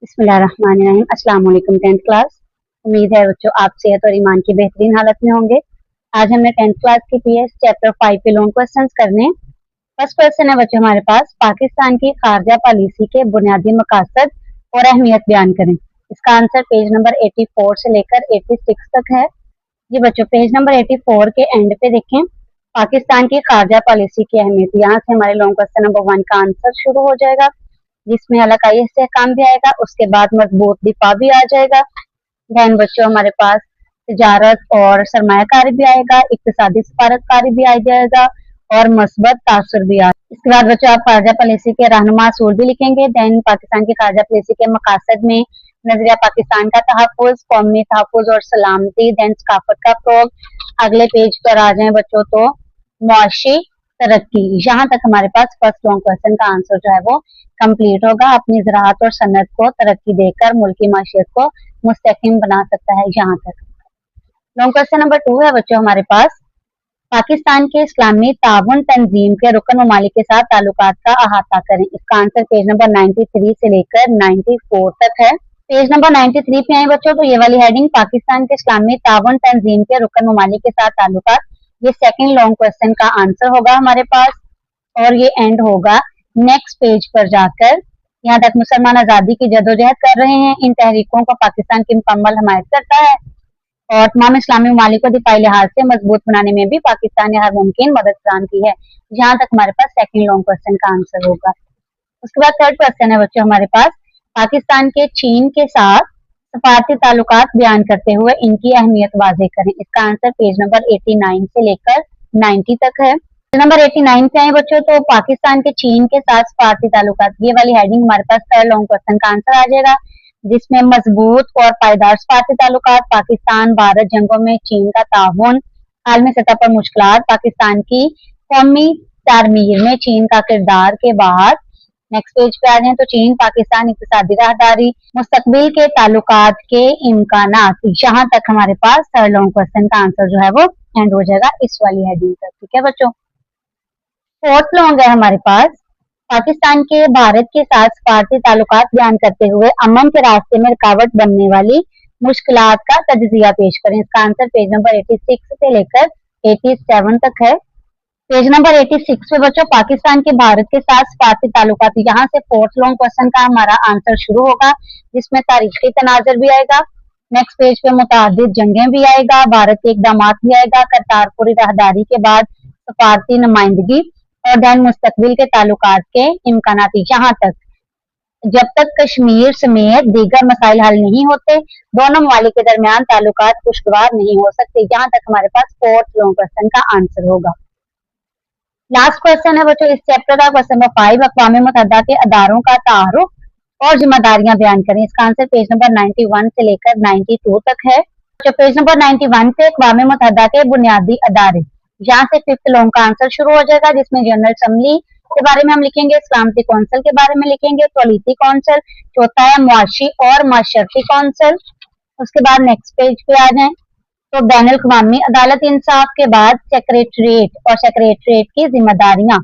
बिस्मिल्लाहिर्रहमानिर्रहीम। अस्सलाम वालेकुम 10th क्लास। उम्मीद है बच्चों आप सेहत और ईमान की बेहतरीन हालत में होंगे। आज हमने 10th क्लास की पीएस चैप्टर 5 के लॉन्ग क्वेश्चंस करने। फर्स्ट क्वेश्चन है बच्चों हमारे पास, पाकिस्तान की खारजा पॉलिसी के बुनियादी मकासद और अहमियत बयान करें। इसका आंसर पेज नंबर 84 से लेकर 86 तक है। जी बच्चों पेज नंबर 84 के एंड पे देखें पाकिस्तान की खारजा पॉलिसी की अहमियत। यहाँ से हमारे लॉन्ग क्वेश्चन नंबर 1 का आंसर शुरू हो जाएगा, जिसमें इलाकाई इस्तेहकाम भी आएगा, उसके बाद मजबूत दिफा भी आ जाएगा। दैन बच्चों हमारे पास तिजारत और सरमायाकारी भी आएगा, इक्तिसादी सफारतकारी भी आ जाएगा और मस्बत तासुर भी आएगा। इसके बाद बच्चों आप खारजा पॉलिसी के रहनुमा असूल भी लिखेंगे। दैन पाकिस्तान की खारजा पॉलिसी के मकासद में नजरिया पाकिस्तान का तहफ़्फ़ुज़, कौमी तहफ़्फ़ुज़ और सलामती, दैन सकाफत का फ़रोग़। अगले पेज पर आ जाए बच्चों तो मुआशी तरक्की। यहाँ तक हमारे पास फर्स्ट लॉन्ग क्वेश्चन का आंसर जो है वो कंप्लीट होगा। अपनी ज़राअत और सनत को तरक्की देकर मुल्की माशियत को मुस्तहकम बना सकता है। यहाँ तक लॉन्ग क्वेश्चन नंबर 2 है बच्चों हमारे पास, पाकिस्तान के इस्लामी ताउन तंजीम के रुकन ममालिक के साथ ताल्लुकात का अहाता करें। इसका आंसर पेज नंबर 93 से लेकर 94 तक है। पेज नंबर 93 पे आए बच्चों तो ये वाली हेडिंग पाकिस्तान के इस्लामी ताउन तंजीम के रुकन ममालिक के साथ ताल्लुकात, ये सेकंड लॉन्ग क्वेश्चन का आंसर होगा हमारे पास और ये एंड होगा नेक्स्ट पेज पर जाकर। यहाँ तक मुसलमान आज़ादी की जदोजहद कर रहे हैं, इन तहरीकों को पाकिस्तान की मुकम्मल हमायत करता है और तमाम इस्लामी ममालिक को दिफाई लिहाज से मजबूत बनाने में भी पाकिस्तान ने हर मुमकिन मदद फराहम की है। यहाँ तक हमारे पास सेकंड लॉन्ग क्वेश्चन का आंसर होगा। उसके बाद थर्ड क्वेश्चन है बच्चों हमारे पास, पाकिस्तान के चीन के साथ सफारती ताल्लुकात बयान करते हुए इनकी अहमियत वाज़ेह करें। इसका आंसर पेज नंबर 89 से लेकर 90 तक है। नंबर 89 पे आए बच्चों तो पाकिस्तान के चीन के साथ सफारती ताल्लुकात, ये वाली हेडिंग हमारे पास थर्ड लॉन्ग क्वेश्चन का आंसर आ जाएगा, जिसमें मजबूत और पायदार सफारती ताल्लुकात, पाकिस्तान भारत जंगों में चीन का ताउन, आलमी सतह पर मुश्किलात, पाकिस्तान की कौमी तामीर में चीन का किरदार के बाद नेक्स्ट पेज पे आ जाए तो चीन पाकिस्तान इक्तिसादी राहदारी, मुस्तकबिल के ताल्लुकात के इम्कानात। यहाँ तक हमारे पास थर्ड लॉन्ग क्वेश्चन का आंसर जो है वो एंड हो जाएगा इस वाली हेडिंग तक। ठीक है बच्चों, फोर्थ लॉन्ग है हमारे पास, पाकिस्तान के भारत के साथ सफारती ताल्लुकात बयान करते हुए अमन के रास्ते में रुकावट बनने वाली मुश्किलात का तज्जिया पेश करें। इसका आंसर पेज नंबर 86 से लेकर 87 तक है। पेज नंबर 86 पे बच्चों पाकिस्तान के भारत के साथ सफारती ताल्लुकात, यहाँ से फोर्थ लॉन्ग क्वेश्चन का हमारा आंसर शुरू होगा, जिसमें तारीखी तनाजर भी आएगा। नेक्स्ट पेज पे मुतादिद जंगें भी आएगा, भारत के इकदामात भी आएगा, करतारपुरी राहदारी के बाद सफारती नुमाइंदगी और दैन मुस्तकबिल के ताल्लुकात के इम्कानात। यहाँ तक जब तक कश्मीर समेत दीगर मसाइल हल नहीं होते, दोनों ममालिक के दरमियान ताल्लुकात खुशगवार नहीं हो सकते। यहाँ तक हमारे पास फोर्थ लॉन्ग क्वेश्चन का आंसर होगा। लास्ट क्वेश्चन है बच्चों इस चैप्टर का, क्वेश्चन नंबर 5, अक़वाम मुत्तहिदा के अदारों का तारुफ और जिम्मेदारियां बयान करें। इसका आंसर पेज नंबर 91 से लेकर 92 तक है। तो पेज नंबर 91 पे अक़वाम मुत्तहिदा के बुनियादी अदारे, यहाँ से फिफ्थ लॉन्ग का आंसर शुरू हो जाएगा, जिसमें जनरल असम्बली के बारे में हम लिखेंगे, सलामती कौंसिल के बारे में लिखेंगे, पॉलिसी कौंसिल, चौथा है मुआशी और माशरती कौंसिल। उसके बाद नेक्स्ट पेज पे आ जाए तो बैनुल अक़वामी अदालत इंसाफ के बाद सेक्रेटरीट और सेक्रेटरीट की जिम्मेदारियां,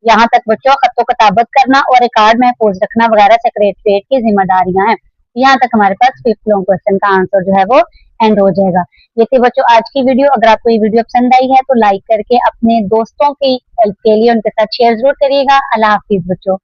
यहाँ तक बच्चों खत्तो किताबत करना और रिकॉर्ड महफूज रखना वगैरह सेक्रेटरीट की जिम्मेदारियां हैं। यहाँ तक हमारे पास फिफ्थ लॉन्ग क्वेश्चन का आंसर जो है वो एंड हो जाएगा। ये थी बच्चों आज की वीडियो। अगर आपको ये वीडियो पसंद आई है तो लाइक करके अपने दोस्तों की हेल्प के लिए उनके साथ शेयर जरूर करिएगा। अल्लाह हाफिज बच्चों।